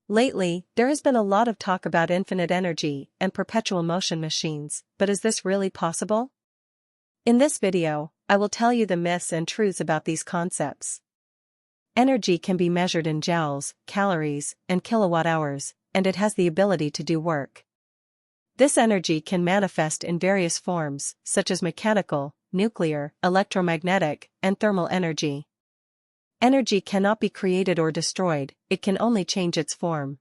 Lately, there has been a lot of talk about infinite energy and perpetual motion machines, but is this really possible? In this video, I will tell you the myths and truths about these concepts. Energy can be measured in joules, calories, and kilowatt-hours, and it has the ability to do work. This energy can manifest in various forms, such as mechanical, nuclear, electromagnetic, and thermal energy. Energy cannot be created or destroyed, it can only change its form.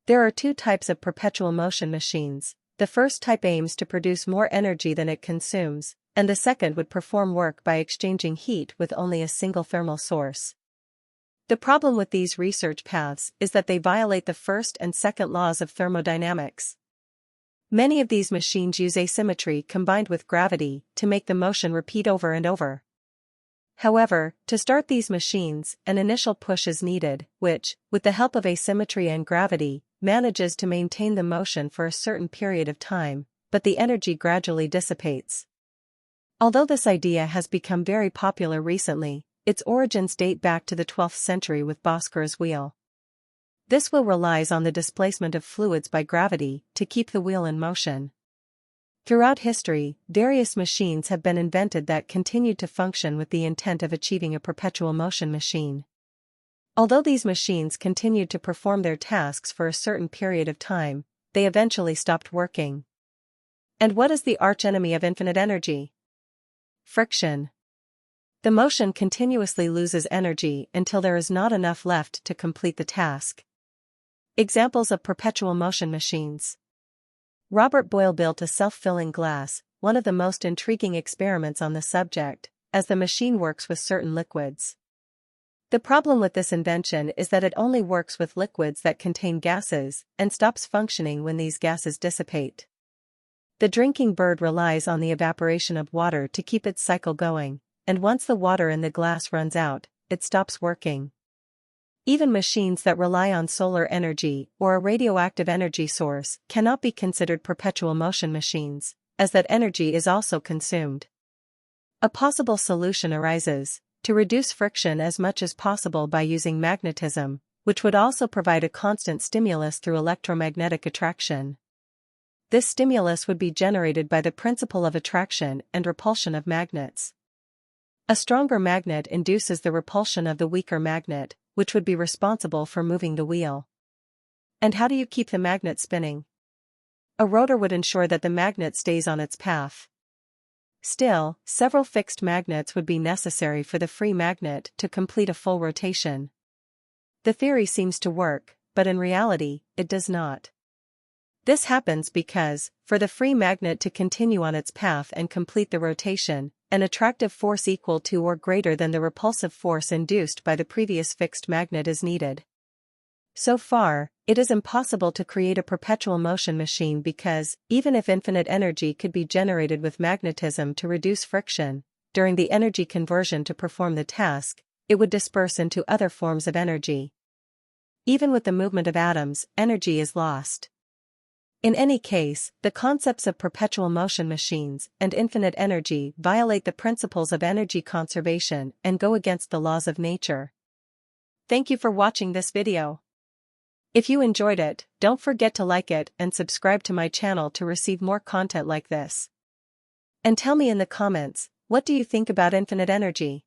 There are two types of perpetual motion machines. The first type aims to produce more energy than it consumes, and the second would perform work by exchanging heat with only a single thermal source. The problem with these research paths is that they violate the first and second laws of thermodynamics. Many of these machines use asymmetry combined with gravity to make the motion repeat over and over. However, to start these machines, an initial push is needed, which, with the help of asymmetry and gravity, manages to maintain the motion for a certain period of time, but the energy gradually dissipates. Although this idea has become very popular recently, its origins date back to the 12th century with Bosquer's wheel. This wheel relies on the displacement of fluids by gravity to keep the wheel in motion. Throughout history, various machines have been invented that continued to function with the intent of achieving a perpetual motion machine. Although these machines continued to perform their tasks for a certain period of time, they eventually stopped working. And what is the archenemy of infinite energy? Friction. The motion continuously loses energy until there is not enough left to complete the task. Examples of perpetual motion machines. Robert Boyle built a self-filling glass, one of the most intriguing experiments on the subject, as the machine works with certain liquids. The problem with this invention is that it only works with liquids that contain gases, and stops functioning when these gases dissipate. The drinking bird relies on the evaporation of water to keep its cycle going, and once the water in the glass runs out, it stops working. Even machines that rely on solar energy or a radioactive energy source cannot be considered perpetual motion machines, as that energy is also consumed. A possible solution arises: to reduce friction as much as possible by using magnetism, which would also provide a constant stimulus through electromagnetic attraction. This stimulus would be generated by the principle of attraction and repulsion of magnets. A stronger magnet induces the repulsion of the weaker magnet, which would be responsible for moving the wheel. And how do you keep the magnet spinning? A rotor would ensure that the magnet stays on its path. Still, several fixed magnets would be necessary for the free magnet to complete a full rotation. The theory seems to work, but in reality, it does not. This happens because, for the free magnet to continue on its path and complete the rotation, an attractive force equal to or greater than the repulsive force induced by the previous fixed magnet is needed. So far, it is impossible to create a perpetual motion machine because, even if infinite energy could be generated with magnetism to reduce friction, during the energy conversion to perform the task, it would disperse into other forms of energy. Even with the movement of atoms, energy is lost. In any case, the concepts of perpetual motion machines and infinite energy violate the principles of energy conservation and go against the laws of nature. Thank you for watching this video. If you enjoyed it, don't forget to like it and subscribe to my channel to receive more content like this. And tell me in the comments, what do you think about infinite energy?